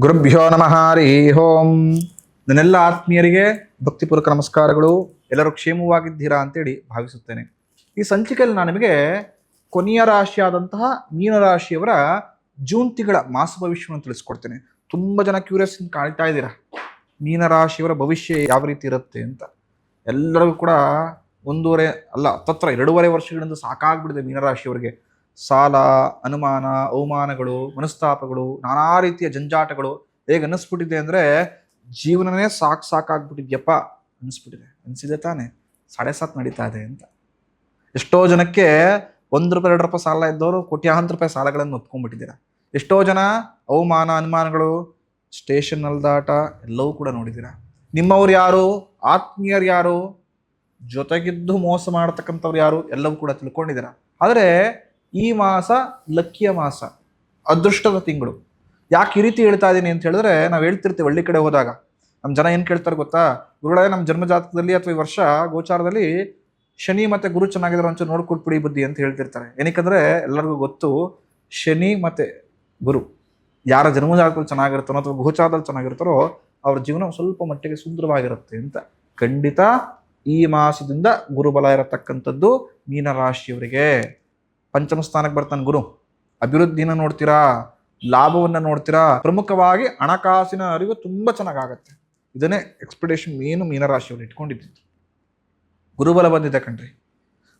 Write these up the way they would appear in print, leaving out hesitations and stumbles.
ಗುರುಭ್ಯೋ ನಮಃ ಹರಿ ಓಂ. ನನ್ನೆಲ್ಲ ಆತ್ಮೀಯರಿಗೆ ಭಕ್ತಿಪೂರ್ವಕ ನಮಸ್ಕಾರಗಳು. ಎಲ್ಲರೂ ಕ್ಷೇಮವಾಗಿದ್ದೀರಾ ಅಂತೇಳಿ ಭಾವಿಸುತ್ತೇನೆ. ಈ ಸಂಚಿಕೆಯಲ್ಲಿ ನಾನು ನಿಮಗೆ ಕೊನೆಯ ರಾಶಿಯಾದಂತಹ ಮೀನರಾಶಿಯವರ ಜೂನ್ ತಿಂಗಳ ಮಾಸ ಭವಿಷ್ಯವನ್ನು ತಿಳಿಸ್ಕೊಡ್ತೇನೆ. ತುಂಬ ಜನ ಕ್ಯೂರಿಯಸ್ ಕಾಣ್ತಾ ಇದ್ದೀರಾ, ಮೀನರಾಶಿಯವರ ಭವಿಷ್ಯ ಯಾವ ರೀತಿ ಇರುತ್ತೆ ಅಂತ. ಎಲ್ಲರಿಗೂ ಕೂಡ 2.5 ವರ್ಷಗಳಿಂದ ಸಾಕಾಗ್ಬಿಟ್ಟಿದೆ ಮೀನರಾಶಿಯವರಿಗೆ. ಸಾಲ, ಅನುಮಾನ, ಅವಮಾನಗಳು, ಮನಸ್ತಾಪಗಳು, ನಾನಾ ರೀತಿಯ ಜಂಜಾಟಗಳು ಹೇಗೆ ಅನ್ನಿಸ್ಬಿಟ್ಟಿದೆ ಅಂದರೆ ಜೀವನನೇ ಸಾಕಾಗ್ಬಿಟ್ಟಿದ್ಯಪ್ಪ ಅನ್ನಿಸ್ಬಿಟ್ಟಿದೆ. ಅನಿಸಿದೆ ತಾನೆ, 7.5 ನಡೀತಾ ಇದೆ ಅಂತ. ಎಷ್ಟೋ ಜನಕ್ಕೆ ₹1, ₹2 ಸಾಲ ಇದ್ದವರು ಕೋಟ್ಯಾಂತರ ರೂಪಾಯಿ ಸಾಲಗಳನ್ನು ಒತ್ಕೊಂಡ್ಬಿಟ್ಟಿದ್ದೀರಾ. ಎಷ್ಟೋ ಜನ ಅವಮಾನ, ಅನುಮಾನಗಳು, ಸ್ಟೇಷನ್ ಅಲ್ದಾಟ ಎಲ್ಲವೂ ಕೂಡ ನೋಡಿದ್ದೀರಾ. ನಿಮ್ಮವ್ರು ಯಾರು, ಆತ್ಮೀಯರು ಯಾರು, ಜೊತೆಗಿದ್ದು ಮೋಸ ಮಾಡತಕ್ಕಂಥವ್ರು ಯಾರು ಎಲ್ಲವೂ ಕೂಡ ತಿಳ್ಕೊಂಡಿದ್ದೀರಾ. ಆದರೆ ಈ ಮಾಸ ಲಕ್ಕಿಯ ಮಾಸ, ಅದೃಷ್ಟದ ತಿಂಗಳು. ಯಾಕೆ ಈ ರೀತಿ ಹೇಳ್ತಾ ಇದ್ದೀನಿ ಅಂತ ಹೇಳಿದ್ರೆ, ನಾವು ಹೇಳ್ತಿರ್ತೀವಿ ಹಳ್ಳಿ ಕಡೆ ಹೋದಾಗ ನಮ್ಮ ಜನ ಏನು ಕೇಳ್ತಾರೆ ಗೊತ್ತಾ, ಗುರುಗಳೇ ನಮ್ಮ ಜನ್ಮಜಾತಕದಲ್ಲಿ ಅಥವಾ ಈ ವರ್ಷ ಗೋಚಾರದಲ್ಲಿ ಶನಿ ಮತ್ತು ಗುರು ಚೆನ್ನಾಗಿರೋ ಒಂಚೂರು ನೋಡ್ಕೊಟ್ಬಿಡಿ ಬುದ್ಧಿ ಅಂತ ಹೇಳ್ತಿರ್ತಾರೆ. ಏನಕ್ಕಂದರೆ ಎಲ್ಲರಿಗೂ ಗೊತ್ತು, ಶನಿ ಮತ್ತು ಗುರು ಯಾರ ಜನ್ಮಜಾತಕದಲ್ಲಿ ಚೆನ್ನಾಗಿರ್ತಾರೋ ಅಥವಾ ಗೋಚಾರದಲ್ಲಿ ಚೆನ್ನಾಗಿರ್ತಾರೋ ಅವ್ರ ಜೀವನ ಸ್ವಲ್ಪ ಮಟ್ಟಿಗೆ ಸುಂದರವಾಗಿರುತ್ತೆ ಅಂತ. ಖಂಡಿತ ಈ ಮಾಸದಿಂದ ಗುರುಬಲ ಇರತಕ್ಕಂಥದ್ದು ಮೀನರಾಶಿಯವರಿಗೆ. ಪಂಚಮ ಸ್ಥಾನಕ್ಕೆ ಬರ್ತಾನೆ ಗುರು. ಅಭಿವೃದ್ಧಿನ ನೋಡ್ತೀರಾ, ಲಾಭವನ್ನು ನೋಡ್ತೀರಾ. ಪ್ರಮುಖವಾಗಿ ಹಣಕಾಸಿನ ಅರಿವು ತುಂಬ ಚೆನ್ನಾಗಾಗತ್ತೆ. ಇದನ್ನೇ ಎಕ್ಸ್ಪೆಕ್ಟೇಷನ್ ಮೀನರಾಶಿಯವರು ಇಟ್ಕೊಂಡಿದ್ದು. ಗುರುಬಲ ಬಂದಿದೆ ಕಣ್ರಿ.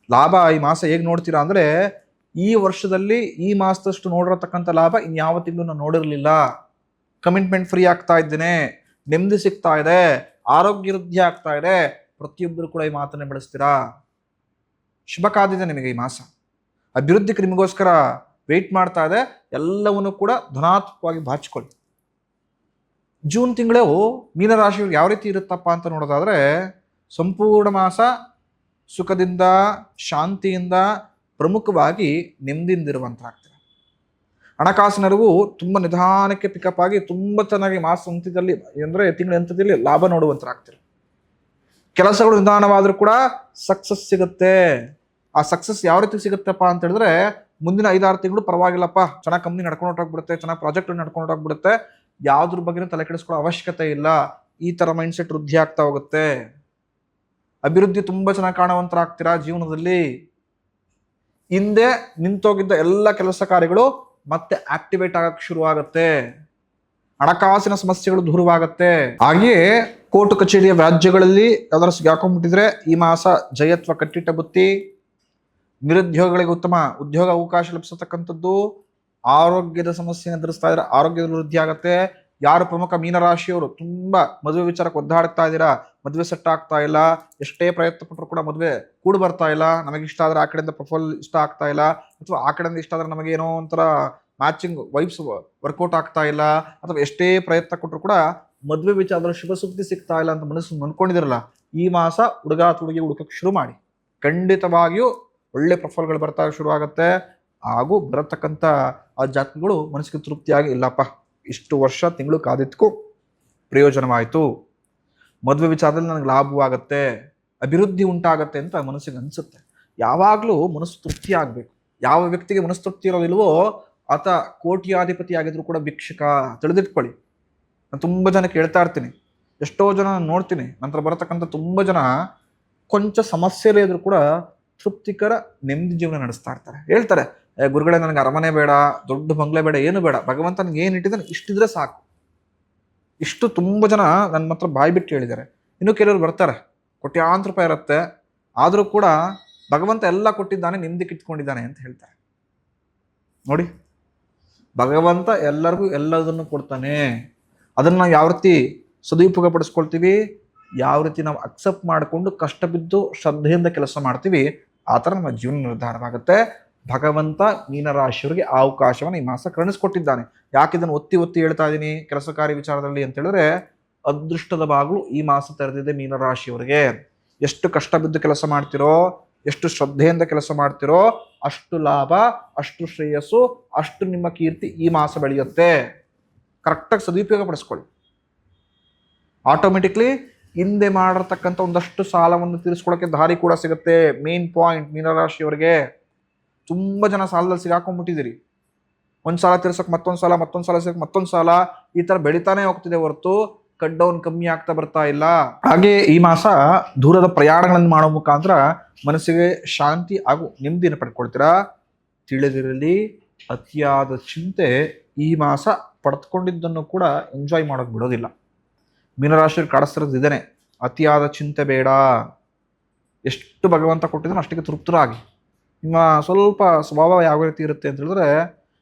ಲಾಭ ಈ ಮಾಸ ಹೇಗೆ ನೋಡ್ತೀರಾ ಅಂದರೆ, ಈ ವರ್ಷದಲ್ಲಿ ಈ ಮಾಸದಷ್ಟು ನೋಡಿರತಕ್ಕಂಥ ಲಾಭ ಇನ್ಯಾವ ತಿಂಗಳು ನಾನು ನೋಡಿರಲಿಲ್ಲ. ಕಮಿಟ್ಮೆಂಟ್ ಫ್ರೀ ಆಗ್ತಾ ಇದ್ದೇನೆ, ನೆಮ್ಮದಿ ಸಿಗ್ತಾ ಇದೆ, ಆರೋಗ್ಯ ವೃದ್ಧಿ ಆಗ್ತಾ ಇದೆ. ಪ್ರತಿಯೊಬ್ಬರು ಕೂಡ ಈ ಮಾತನ್ನೇ ಬೆಳೆಸ್ತೀರಾ. ಶುಭ ಕಾದಿದೆ ನಿಮಗೆ ಈ ಮಾಸ. ಅಭಿವೃದ್ಧಿಗೆ ನಿಮಗೋಸ್ಕರ ವೆಯ್ಟ್ ಮಾಡ್ತಾ ಇದೆ. ಎಲ್ಲವನ್ನು ಕೂಡ ಧನಾತ್ಮಕವಾಗಿ ಬಾಚಿಕೊಳ್ಳಿ. ಜೂನ್ ತಿಂಗಳು ಮೀನರಾಶಿಯವ್ರಿಗೆ ಯಾವ ರೀತಿ ಇರುತ್ತಪ್ಪ ಅಂತ ನೋಡೋದಾದರೆ, ಸಂಪೂರ್ಣ ಮಾಸ ಸುಖದಿಂದ, ಶಾಂತಿಯಿಂದ, ಪ್ರಮುಖವಾಗಿ ನೆಮ್ಮದಿಯಿಂದಿರುವಂತಾಗ್ತದೆ. ಹಣಕಾಸಿನ ಅರಿವು ತುಂಬ ನಿಧಾನಕ್ಕೆ ಪಿಕಪ್ ಆಗಿ ತುಂಬ ಚೆನ್ನಾಗಿ ಮಾಸ ಅಂತ್ಯದಲ್ಲಿ ಅಂದರೆ ತಿಂಗಳ ಅಂತ್ಯದಲ್ಲಿ ಲಾಭ ನೋಡುವಂತಾಗ್ತದೆ. ಕೆಲಸಗಳು ನಿಧಾನವಾದರೂ ಕೂಡ ಸಕ್ಸಸ್ ಸಿಗುತ್ತೆ. ಆ ಸಕ್ಸಸ್ ಯಾವ ರೀತಿ ಸಿಗುತ್ತಪ್ಪ ಅಂತ ಹೇಳಿದ್ರೆ, ಮುಂದಿನ 5-6 ತಿಂಗಳು ಪರವಾಗಿಲ್ಲಪ್ಪ, ಚೆನ್ನಾಗಿ ಕಂಪ್ನಿ ನಡ್ಕೊಂಡು ಹೊರಟೋಗ್ಬಿಡುತ್ತೆ, ಚೆನ್ನಾಗಿ ಪ್ರಾಜೆಕ್ಟ್ ನಡ್ಕೊಂಡು ಹೊರಟೋಗ್ಬಿಡುತ್ತೆ, ಯಾವುದ್ರ ಬಗ್ಗೆ ತಲೆ ಕೆಡಿಸ್ಕೊಳ್ಳೋ ಅವಶ್ಯಕತೆ ಇಲ್ಲ. ಈ ಥರ ಮೈಂಡ್ಸೆಟ್ ವೃದ್ಧಿ ಆಗ್ತಾ ಹೋಗುತ್ತೆ. ಅಭಿವೃದ್ಧಿ ತುಂಬ ಚೆನ್ನಾಗಿ ಕಾಣುವಂತರಾಗ್ತೀರಾ ಜೀವನದಲ್ಲಿ. ಹಿಂದೆ ನಿಂತೋಗಿದ್ದ ಎಲ್ಲ ಕೆಲಸ ಕಾರ್ಯಗಳು ಮತ್ತೆ ಆಕ್ಟಿವೇಟ್ ಆಗಕ್ಕೆ ಶುರುವಾಗುತ್ತೆ. ಹಣಕಾಸಿನ ಸಮಸ್ಯೆಗಳು ದೂರವಾಗುತ್ತೆ. ಹಾಗೆಯೇ ಕೋರ್ಟ್ ಕಚೇರಿಯ ವ್ಯಾಜ್ಯಗಳಲ್ಲಿ ಯಾವ್ದಾರು ಸಿಗಾಕೊಂಡ್ಬಿಟ್ಟಿದ್ರೆ ಈ ಮಾಸ ಜಯತ್ವ ಕಟ್ಟಿಟ್ಟ ಬುತ್ತಿ. ನಿರುದ್ಯೋಗಿಗಳಿಗೆ ಉತ್ತಮ ಉದ್ಯೋಗ ಅವಕಾಶ ಲಭಿಸತಕ್ಕಂಥದ್ದು. ಆರೋಗ್ಯದ ಸಮಸ್ಯೆಯನ್ನು ಎದುರಿಸ್ತಾ ಇದ್ರೆ ಆರೋಗ್ಯದಲ್ಲಿ ವೃದ್ಧಿ ಆಗುತ್ತೆ. ಯಾರು ಪ್ರಮುಖ ಮೀನರಾಶಿಯವರು ತುಂಬ ಮದುವೆ ವಿಚಾರಕ್ಕೆ ಒದ್ದಾಡ್ತಾ ಇದ್ದೀರಾ, ಮದುವೆ ಸೆಟ್ ಆಗ್ತಾ ಇಲ್ಲ, ಎಷ್ಟೇ ಪ್ರಯತ್ನ ಪಟ್ಟರು ಕೂಡ ಮದುವೆ ಕೂಡಿ ಬರ್ತಾ ಇಲ್ಲ, ನಮಗೆ ಇಷ್ಟ ಆದರೆ ಆ ಕಡೆಯಿಂದ ಪ್ರೊಫೈಲ್ ಇಷ್ಟ ಆಗ್ತಾ ಇಲ್ಲ, ಅಥವಾ ಆ ಕಡೆಯಿಂದ ಇಷ್ಟ ಆದರೆ ನಮಗೆ ಏನೋ ಒಂಥರ ಮ್ಯಾಚಿಂಗ್ ವೈಬ್ಸ್ ವರ್ಕೌಟ್ ಆಗ್ತಾ ಇಲ್ಲ, ಅಥವಾ ಎಷ್ಟೇ ಪ್ರಯತ್ನ ಕೊಟ್ಟರು ಕೂಡ ಮದುವೆ ವಿಚಾರದಲ್ಲಿ ಶುಭ ಸುದ್ದಿ ಸಿಗ್ತಾ ಇಲ್ಲ ಅಂತ ಮನಸ್ಸು ಅಂದ್ಕೊಂಡಿದಿರಲ್ಲ, ಈ ಮಾಸ ಹುಡುಗ ಹುಡುಗಿ ಹುಡುಕಕ್ಕೆ ಶುರು ಮಾಡಿ. ಖಂಡಿತವಾಗಿಯೂ ಒಳ್ಳೆ ಪ್ರೊಫೈಲ್ಗಳು ಬರ್ತಾ ಶುರುವಾಗುತ್ತೆ. ಹಾಗೂ ಬರತಕ್ಕಂಥ ಆ ಜಾತಕಗಳು ಮನಸ್ಸಿಗೆ ತೃಪ್ತಿಯಾಗಿ, ಇಲ್ಲಪ್ಪ ಇಷ್ಟು ವರ್ಷ ತಿಂಗಳು ಕಾದಿದ್ದಕ್ಕೂ ಪ್ರಯೋಜನವಾಯಿತು, ಮದುವೆ ವಿಚಾರದಲ್ಲಿ ನನಗೆ ಲಾಭವಾಗುತ್ತೆ, ಅಭಿವೃದ್ಧಿ ಉಂಟಾಗತ್ತೆ ಅಂತ ಮನಸ್ಸಿಗೆ ಅನಿಸುತ್ತೆ. ಯಾವಾಗಲೂ ಮನಸ್ಸು ತೃಪ್ತಿ ಆಗಬೇಕು. ಯಾವ ವ್ಯಕ್ತಿಗೆ ಮನಸ್ಸು ತೃಪ್ತಿ ಇರೋದಿಲ್ವೋ ಆತ ಕೋಟ್ಯಾಧಿಪತಿ ಆಗಿದ್ರು ಕೂಡ ಭಿಕ್ಷುಕ, ತಿಳಿದಿಟ್ಕೊಳ್ಳಿ. ನಾನು ತುಂಬ ಜನ ಕೇಳ್ತಾ ಇರ್ತೀನಿ, ಎಷ್ಟೋ ಜನ ನೋಡ್ತೀನಿ, ನಂತರ ಬರತಕ್ಕಂಥ ತುಂಬ ಜನ ಕೊಂಚ ಸಮಸ್ಯೆಲೇ ಇದ್ರೂ ಕೂಡ ತೃಪ್ತಿಕರ ನೆಮ್ಮದಿ ಜೀವನ ನಡೆಸ್ತಾ ಇರ್ತಾರೆ. ಹೇಳ್ತಾರೆ, ಗುರುಗಳೇ ನನಗೆ ಅರಮನೆ ಬೇಡ, ದೊಡ್ಡ ಬಂಗ್ಲೆ ಬೇಡ, ಏನು ಬೇಡ, ಭಗವಂತ ನನಗೆ ಏನು ಇಟ್ಟಿದ್ದಾನೆ ಇಷ್ಟಿದ್ರೆ ಸಾಕು. ಇಷ್ಟು ತುಂಬ ಜನ ನನ್ನ ಮಾತ್ರ ಬಾಯಿ ಬಿಟ್ಟು ಹೇಳಿದ್ದಾರೆ. ಇನ್ನು ಕೆಲವರು ಬರ್ತಾರೆ, ಕೋಟ್ಯಾಂತರ ರೂಪಾಯಿ ಇರುತ್ತೆ, ಆದರೂ ಕೂಡ ಭಗವಂತ ಎಲ್ಲ ಕೊಟ್ಟಿದ್ದಾನೆ, ನೆಮ್ಮದಿ ಕಿತ್ಕೊಂಡಿದ್ದಾನೆ ಅಂತ ಹೇಳ್ತಾರೆ. ನೋಡಿ, ಭಗವಂತ ಎಲ್ಲರಿಗೂ ಎಲ್ಲದನ್ನು ಕೊಡ್ತಾನೆ. ಅದನ್ನು ನಾವು ಯಾವ ರೀತಿ ಸದುಪಯೋಗ ಪಡಿಸ್ಕೊಳ್ತೀವಿ, ಯಾವ ರೀತಿ ನಾವು ಅಕ್ಸೆಪ್ಟ್ ಮಾಡಿಕೊಂಡು ಕಷ್ಟ ಬಿದ್ದು ಶ್ರದ್ಧೆಯಿಂದ ಕೆಲಸ ಮಾಡ್ತೀವಿ, ಆ ಥರ ನಮ್ಮ ಜೀವನ ನಿರ್ಧಾರವಾಗುತ್ತೆ. ಭಗವಂತ ಮೀನರಾಶಿಯವರಿಗೆ ಆ ಅವಕಾಶವನ್ನು ಈ ಮಾಸ ಕರುಣಿಸ್ಕೊಟ್ಟಿದ್ದಾನೆ. ಯಾಕೆ ಇದನ್ನು ಒತ್ತಿ ಒತ್ತಿ ಹೇಳ್ತಾ ಇದ್ದೀನಿ ಕೆಲಸ ಕಾರ್ಯ ವಿಚಾರದಲ್ಲಿ ಅಂತ ಹೇಳಿದ್ರೆ, ಅದೃಷ್ಟದ ಬಾಗಿಲು ಈ ಮಾಸ ತೆರೆದಿದೆ ಮೀನರಾಶಿಯವರಿಗೆ. ಎಷ್ಟು ಕಷ್ಟ ಬಿದ್ದು ಕೆಲಸ ಮಾಡ್ತಿರೋ, ಎಷ್ಟು ಶ್ರದ್ಧೆಯಿಂದ ಕೆಲಸ ಮಾಡ್ತಿರೋ, ಅಷ್ಟು ಲಾಭ, ಅಷ್ಟು ಶ್ರೇಯಸ್ಸು, ಅಷ್ಟು ನಿಮ್ಮ ಕೀರ್ತಿ ಈ ಮಾಸ ಬೆಳೆಯುತ್ತೆ. ಕರೆಕ್ಟಾಗಿ ಸದುಪಯೋಗ ಪಡಿಸ್ಕೊಳ್ಳಿ. ಆಟೋಮೆಟಿಕ್ಲಿ ಹಿಂದೆ ಮಾಡಿರ್ತಕ್ಕಂಥ ಒಂದಷ್ಟು ಸಾಲವನ್ನು ತೀರಿಸ್ಕೊಳ್ಳೋಕ್ಕೆ ದಾರಿ ಕೂಡ ಸಿಗುತ್ತೆ. ಮೇನ್ ಪಾಯಿಂಟ್ ಮೀನರಾಶಿಯವರಿಗೆ. ತುಂಬ ಜನ ಸಾಲದಲ್ಲಿ ಸಿಗಾಕೊಂಡ್ಬಿಟ್ಟಿದ್ದೀರಿ. ಒಂದು ಸಾಲ ತೀರ್ಸೋಕೆ ಮತ್ತೊಂದು ಸಾಲ ಸೇರ್ಸೋಕೆ ಮತ್ತೊಂದು ಸಾಲ, ಈ ತರ ಬೆಳಿತಾನೆ ಹೋಗ್ತಿದೆ ಹೊರತು ಕಟ್ ಡೌನ್ ಕಮ್ಮಿ ಆಗ್ತಾ ಬರ್ತಾ ಇಲ್ಲ. ಹಾಗೆ ಈ ಮಾಸ ದೂರದ ಪ್ರಯಾಣಗಳನ್ನು ಮಾಡೋ ಮುಖಾಂತರ ಮನಸ್ಸಿಗೆ ಶಾಂತಿ ಹಾಗೂ ನೆಮ್ಮದಿಯನ್ನು ಪಡ್ಕೊಳ್ತೀರಾ. ತಿಳಿದಿರಲಿ, ಅತಿಯಾದ ಚಿಂತೆ ಈ ಮಾಸ ಪಡೆದುಕೊಂಡಿದ್ದನ್ನು ಕೂಡ ಎಂಜಾಯ್ ಮಾಡೋಕೆ ಬಿಡೋದಿಲ್ಲ. ಮೀನರಾಶಿಯಲ್ಲಿ ಕಾಡಿಸ್ತಿರೋದು ಇದೇನೆ, ಅತಿಯಾದ ಚಿಂತೆ ಬೇಡ. ಎಷ್ಟು ಭಗವಂತ ಕೊಟ್ಟಿದ್ದಾನೋ ಅಷ್ಟಿಗೆ ತೃಪ್ತರಾಗಿ. ನಿಮ್ಮ ಸ್ವಲ್ಪ ಸ್ವಭಾವ ಯಾವ ರೀತಿ ಇರುತ್ತೆ ಅಂತ ಹೇಳಿದ್ರೆ,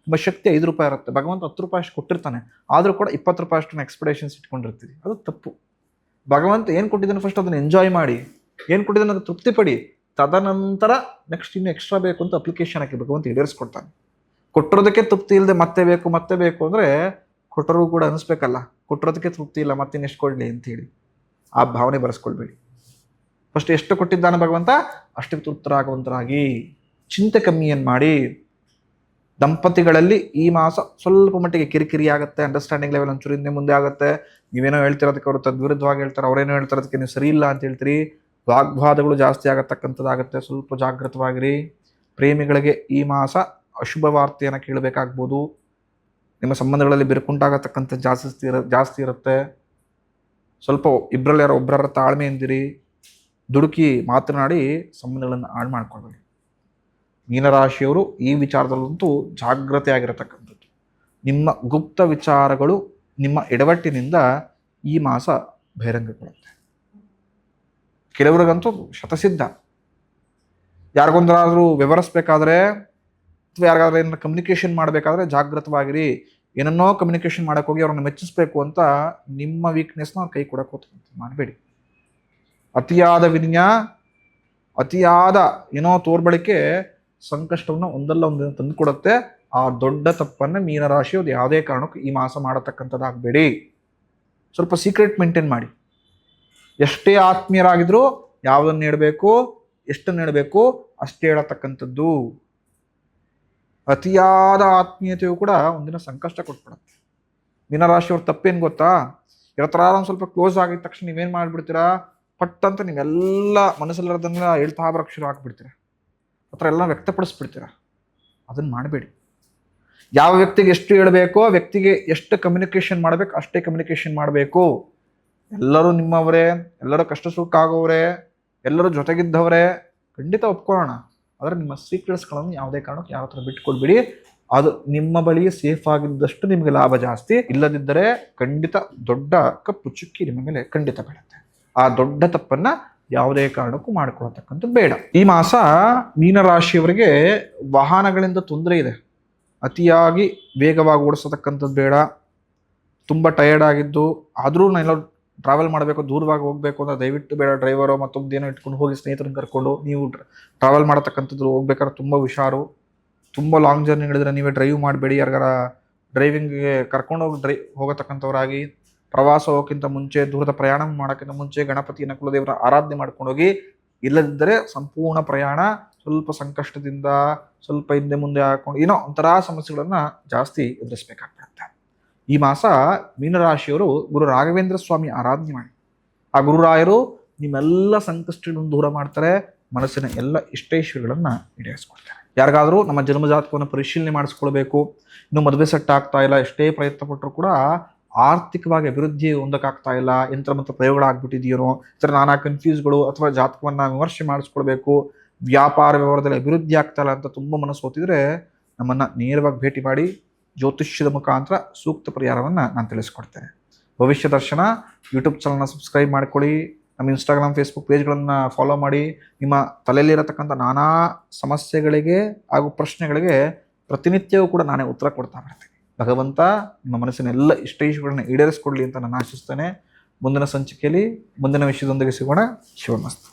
ನಿಮ್ಮ ಶಕ್ತಿ 5 ರೂಪಾಯಿ ಇರುತ್ತೆ, ಭಗವಂತ 10 ರೂಪಾಯಿ ಅಷ್ಟು ಕೊಟ್ಟಿರ್ತಾನೆ, ಆದರೂ ಕೂಡ 20 ರೂಪಾಯಿ ಅಷ್ಟು ಎಕ್ಸ್ಪೆಕ್ಟೇಷನ್ಸ್ ಇಟ್ಕೊಂಡಿರ್ತೀವಿ. ಅದು ತಪ್ಪು. ಭಗವಂತ ಏನು ಕೊಟ್ಟಿದ್ದಾನೆ ಫಸ್ಟ್ ಅದನ್ನು ಎಂಜಾಯ್ ಮಾಡಿ, ಏನು ಕೊಟ್ಟಿದ್ದಾನೆ ಅದು ತೃಪ್ತಿ ಪಡಿ, ತದನಂತರ ನೆಕ್ಸ್ಟ್ ಇನ್ನು ಎಕ್ಸ್ಟ್ರಾ ಬೇಕು ಅಂತ ಅಪ್ಲಿಕೇಶನ್ ಹಾಕಿ ಭಗವಂತ ಈಡೇರಿಸ್ಕೊಡ್ತಾನೆ. ಕೊಟ್ಟಿರೋದಕ್ಕೆ ತೃಪ್ತಿ ಇಲ್ಲದೆ ಮತ್ತೆ ಬೇಕು ಅಂದರೆ ಕೊಟ್ಟರೂ ಕೂಡ ಅನಿಸ್ಬೇಕಲ್ಲ, ಕೊಟ್ಟಿರೋದಕ್ಕೆ ತೃಪ್ತಿ ಇಲ್ಲ ಮತ್ತೆ ಇನ್ನೆಷ್ಟು ಕೊಡಲಿ ಅಂತೇಳಿ ಆ ಭಾವನೆ ಬರೆಸ್ಕೊಳ್ಬೇಡಿ. ಫಸ್ಟ್ ಎಷ್ಟು ಕೊಟ್ಟಿದ್ದಾನೆ ಭಗವಂತ ಅಷ್ಟಕ್ಕೆ ತೃಪ್ತರಾಗುವಂತರಾಗಿ, ಚಿಂತೆ ಕಮ್ಮಿಯನ್ನು ಮಾಡಿ. ದಂಪತಿಗಳಲ್ಲಿ ಈ ಮಾಸ ಸ್ವಲ್ಪ ಮಟ್ಟಿಗೆ ಕಿರಿಕಿರಿ ಆಗುತ್ತೆ, ಅಂಡರ್ಸ್ಟ್ಯಾಂಡಿಂಗ್ ಲೆವೆಲ್ ಒಂಚೂರು ಹಿಂದೆ ಮುಂದೆ ಆಗುತ್ತೆ. ನೀವೇನೋ ಹೇಳ್ತಿರೋದಕ್ಕೆ ಅವರು ತದ್ವಿರುದ್ಧವಾಗಿ ಹೇಳ್ತಾರೆ, ಅವರೇನೋ ಹೇಳ್ತಿರೋದಕ್ಕೆ ನೀವು ಸರಿ ಇಲ್ಲ ಅಂತ ಹೇಳ್ತೀರಿ. ವಾಗ್ವಾದಗಳು ಜಾಸ್ತಿ ಆಗತಕ್ಕಂಥದ್ದಾಗುತ್ತೆ, ಸ್ವಲ್ಪ ಜಾಗೃತವಾಗಿರಿ. ಪ್ರೇಮಿಗಳಿಗೆ ಈ ಮಾಸ ಅಶುಭ ವಾರ್ತೆಯನ್ನು ಕೇಳಬೇಕಾಗ್ಬೋದು. ನಿಮ್ಮ ಸಂಬಂಧಗಳಲ್ಲಿ ಬಿರುಕುಂಟಾಗತಕ್ಕಂಥ ಜಾಸ್ತಿ ಇರುತ್ತೆ. ಸ್ವಲ್ಪ ಇಬ್ಬರಲ್ಲಿ ಯಾರೋ ಒಬ್ಬರ ತಾಳ್ಮೆ ಎಂದಿರಿ, ದುಡುಕಿ ಮಾತನಾಡಿ ಸಂಬಂಧಗಳನ್ನು ಹಾಳು ಮಾಡ್ಕೊಳ್ಬೇಡಿ. ಮೀನರಾಶಿಯವರು ಈ ವಿಚಾರದಲ್ಲಂತೂ ಜಾಗ್ರತೆ ಆಗಿರತಕ್ಕಂಥದ್ದು. ನಿಮ್ಮ ಗುಪ್ತ ವಿಚಾರಗಳು ನಿಮ್ಮ ಎಡವಟ್ಟಿನಿಂದ ಈ ಮಾಸ ಬಹಿರಂಗಗೊಳ್ಳುತ್ತೆ. ಕೆಲವರಿಗಂತೂ ಶತಸಿದ್ಧ. ಯಾರಿಗೊಂದರಾದರೂ ವ್ಯವಹರಿಸ್ಬೇಕಾದ್ರೆ ಅಥವಾ ಯಾರಿಗಾದ್ರೂ ಏನಾದ್ರು ಕಮ್ಯುನಿಕೇಷನ್ ಮಾಡಬೇಕಾದ್ರೆ ಜಾಗೃತವಾಗಿರಿ. ಏನನ್ನೋ ಕಮ್ಯುನಿಕೇಷನ್ ಮಾಡೋಕೆ ಹೋಗಿ ಅವ್ರನ್ನ ಮೆಚ್ಚಿಸ್ಬೇಕು ಅಂತ ನಿಮ್ಮ ವೀಕ್ನೆಸ್ನ ಅವ್ರ ಕೈ ಕೊಡಕ್ಕೆ ಮಾಡಬೇಡಿ. ಅತಿಯಾದ ವಿನಯ, ಅತಿಯಾದ ಏನೋ ತೋರ್ಬಳಿಕೆ ಸಂಕಷ್ಟವನ್ನು ಒಂದಲ್ಲ ಒಂದಿನ ತಂದುಕೊಡುತ್ತೆ. ಆ ದೊಡ್ಡ ತಪ್ಪನ್ನು ಮೀನರಾಶಿಯವ್ರು ಯಾವುದೇ ಕಾರಣಕ್ಕೂ ಈ ಮಾಸ ಮಾಡತಕ್ಕಂಥದ್ದಾಗಬೇಡಿ. ಸ್ವಲ್ಪ ಸೀಕ್ರೆಟ್ ಮೇಂಟೈನ್ ಮಾಡಿ. ಎಷ್ಟೇ ಆತ್ಮೀಯರಾಗಿದ್ರೂ ಯಾವುದನ್ನು ನೀಡಬೇಕು, ಎಷ್ಟನ್ನು ನೀಡಬೇಕು ಅಷ್ಟೇ ಹೇಳತಕ್ಕಂಥದ್ದು. ಅತಿಯಾದ ಆತ್ಮೀಯತೆಯು ಕೂಡ ಒಂದಿನ ಸಂಕಷ್ಟ ಕೊಟ್ಬಿಡುತ್ತೆ. ಮೀನರಾಶಿಯವ್ರ ತಪ್ಪೇನು ಗೊತ್ತಾ, ಇವತ್ತರ ಸ್ವಲ್ಪ ಕ್ಲೋಸ್ ಆಗಿದ ತಕ್ಷಣ ನೀವೇನು ಮಾಡಿಬಿಡ್ತೀರಾ, ಪಟ್ಟಂತ ನೀವೆಲ್ಲ ಮನಸ್ಸಲ್ಲಿರೋದನ್ನೆಲ್ಲ ಹೇಳ್ತಾ ಬರೋಕ್ಕೆ ಶುರು ಹಾಕ್ಬಿಡ್ತೀರ, ಆ ಥರ ಎಲ್ಲ ವ್ಯಕ್ತಪಡಿಸ್ಬಿಡ್ತೀರ. ಅದನ್ನು ಮಾಡಬೇಡಿ. ಯಾವ ವ್ಯಕ್ತಿಗೆ ಎಷ್ಟು ಹೇಳಬೇಕೋ, ವ್ಯಕ್ತಿಗೆ ಎಷ್ಟು ಕಮ್ಯುನಿಕೇಷನ್ ಮಾಡಬೇಕು ಅಷ್ಟೇ ಕಮ್ಯುನಿಕೇಷನ್ ಮಾಡಬೇಕು. ಎಲ್ಲರೂ ನಿಮ್ಮವರೇ, ಎಲ್ಲರೂ ಕಷ್ಟ ಸುಖ ಆಗೋವರೇ, ಎಲ್ಲರೂ ಜೊತೆಗಿದ್ದವರೇ, ಖಂಡಿತ ಒಪ್ಕೊಳ್ಳೋಣ. ಆದರೆ ನಿಮ್ಮ ಸೀಕ್ರೆಟ್ಸ್ಗಳನ್ನು ಯಾವುದೇ ಕಾರಣಕ್ಕೆ ಯಾವ ಥರ ಬಿಟ್ಕೊಡ್ಬಿಡಿ. ಅದು ನಿಮ್ಮ ಬಳಿ ಸೇಫ್ ಆಗಿದ್ದಷ್ಟು ನಿಮಗೆ ಲಾಭ ಜಾಸ್ತಿ, ಇಲ್ಲದಿದ್ದರೆ ಖಂಡಿತ ದೊಡ್ಡ ಕಪ್ಪು ಚುಕ್ಕಿ ನಿಮ್ಮ ಮೇಲೆ ಖಂಡಿತ ಬೀಳುತ್ತೆ. ಆ ದೊಡ್ಡ ತಪ್ಪನ್ನ ಯಾವುದೇ ಕಾರಣಕ್ಕೂ ಮಾಡಿಕೊಳ್ಳತಕ್ಕಂಥದ್ದು ಬೇಡ. ಈ ಮಾಸ ಮೀನರಾಶಿಯವರಿಗೆ ವಾಹನಗಳಿಂದ ತೊಂದರೆ ಇದೆ. ಅತಿಯಾಗಿ ವೇಗವಾಗಿ ಓಡಿಸತಕ್ಕಂಥದ್ದು ಬೇಡ. ತುಂಬ ಟಯರ್ಡ್ ಆಗಿದ್ದು ಆದರೂ ನಾನು ಟ್ರಾವೆಲ್ ಮಾಡಬೇಕು, ದೂರವಾಗಿ ಹೋಗಬೇಕು ಅಂದರೆ ದಯವಿಟ್ಟು ಬೇಡ. ಡ್ರೈವರೋ ಮತ್ತೊಂದು ಏನೋ ಇಟ್ಕೊಂಡು ಹೋಗಿ, ಸ್ನೇಹಿತರನ್ನ ಕರ್ಕೊಂಡು ನೀವು ಟ್ರಾವೆಲ್ ಮಾಡತಕ್ಕಂಥದ್ದು ಹೋಗ್ಬೇಕಾದ್ರೆ ತುಂಬ ಹುಷಾರು. ತುಂಬ ಲಾಂಗ್ ಜರ್ನಿ ಹೇಳಿದ್ರೆ ನೀವೇ ಡ್ರೈವ್ ಮಾಡಬೇಡಿ. ಯಾರಿಗಾರ ಡ್ರೈವಿಂಗ್ಗೆ ಕರ್ಕೊಂಡೋಗಿ ಹೋಗತಕ್ಕಂಥವ್ರಾಗಿ. ಪ್ರವಾಸ ಹೋಗೋಕ್ಕಿಂತ ಮುಂಚೆ, ದೂರದ ಪ್ರಯಾಣ ಮಾಡೋಕ್ಕಿಂತ ಮುಂಚೆ ಗಣಪತಿಯನ್ನು ಕುಲದೇವರ ಆರಾಧನೆ ಮಾಡ್ಕೊಂಡೋಗಿ. ಇಲ್ಲದಿದ್ದರೆ ಸಂಪೂರ್ಣ ಪ್ರಯಾಣ ಸ್ವಲ್ಪ ಸಂಕಷ್ಟದಿಂದ, ಸ್ವಲ್ಪ ಹಿಂದೆ ಮುಂದೆ ಹಾಕೊಂಡು ಏನೋ ಒಂಥರ ಸಮಸ್ಯೆಗಳನ್ನು ಜಾಸ್ತಿ ಎದುರಿಸಬೇಕಾಗ್ತದೆ. ಈ ಮಾಸ ಮೀನರಾಶಿಯವರು ಗುರು ರಾಘವೇಂದ್ರ ಸ್ವಾಮಿ ಆರಾಧನೆ ಮಾಡಿ. ಆ ಗುರುರಾಯರು ನಿಮ್ಮೆಲ್ಲ ಸಂಕಷ್ಟಗಳನ್ನು ದೂರ ಮಾಡ್ತಾರೆ, ಮನಸ್ಸಿನ ಎಲ್ಲ ಇಷ್ಟೇಶ್ವರಗಳನ್ನು ಈಡೇರಿಸ್ಕೊಳ್ತಾರೆ. ಯಾರಿಗಾದರೂ ನಮ್ಮ ಜನ್ಮಜಾತಕವನ್ನು ಪರಿಶೀಲನೆ ಮಾಡಿಸ್ಕೊಳ್ಬೇಕು, ಇನ್ನು ಮದುವೆ ಸೆಟ್ ಆಗ್ತಾ ಇಲ್ಲ, ಎಷ್ಟೇ ಪ್ರಯತ್ನ ಪಟ್ಟರು ಕೂಡ ಆರ್ಥಿಕವಾಗಿ ಅಭಿವೃದ್ಧಿ ಹೊಂದಕ್ಕಾಗ್ತಾ ಇಲ್ಲ, ಯಂತ್ರ ಮತ್ತು ಪ್ರಯೋಗಗಳಾಗ್ಬಿಟ್ಟಿದೆಯೋ, ಈ ಥರ ನಾನಾ ಕನ್ಫ್ಯೂಸ್ಗಳು, ಅಥವಾ ಜಾತಕವನ್ನು ವಿಮರ್ಶೆ ಮಾಡಿಸ್ಕೊಳ್ಬೇಕು, ವ್ಯಾಪಾರ ವ್ಯವಹಾರದಲ್ಲಿ ಅಭಿವೃದ್ಧಿ ಆಗ್ತಾ ಇಲ್ಲ ಅಂತ ತುಂಬ ಮನಸ್ಸು ಹೋಗ್ತಿದ್ರೆ ನಮ್ಮನ್ನು ನೇರವಾಗಿ ಭೇಟಿ ಮಾಡಿ ಜ್ಯೋತಿಷ್ಯದ ಮುಖಾಂತರ ಸೂಕ್ತ ಪರಿಹಾರವನ್ನು ನಾನು ತಿಳಿಸ್ಕೊಡ್ತೇನೆ. ಭವಿಷ್ಯ ದರ್ಶನ ಯೂಟ್ಯೂಬ್ ಚಾನಲ್ನ ಸಬ್ಸ್ಕ್ರೈಬ್ ಮಾಡ್ಕೊಳ್ಳಿ. ನಮ್ಮ ಇನ್ಸ್ಟಾಗ್ರಾಮ್, ಫೇಸ್ಬುಕ್ ಪೇಜ್ಗಳನ್ನು ಫಾಲೋ ಮಾಡಿ. ನಿಮ್ಮ ತಲೆಯಲ್ಲಿರತಕ್ಕಂಥ ನಾನಾ ಸಮಸ್ಯೆಗಳಿಗೆ ಹಾಗೂ ಪ್ರಶ್ನೆಗಳಿಗೆ ಪ್ರತಿನಿತ್ಯವೂ ಕೂಡ ನಾನೇ ಉತ್ತರ ಕೊಡ್ತಾ ಬರ್ತೀನಿ. ಭಗವಂತ ನಿಮ್ಮ ಮನಸ್ಸಿನ ಎಲ್ಲ ಇಷ್ಟಗಳನ್ನು ಈಡೇರಿಸ್ಕೊಡ್ಲಿ ಅಂತ ನಾನು ಆಶಿಸ್ತೇನೆ. ಮುಂದಿನ ಸಂಚಿಕೆಯಲ್ಲಿ ಮುಂದಿನ ವಿಷಯದೊಂದಿಗೆ ಸಿಗೋಣ. ಶಿವಮಸ್ತು.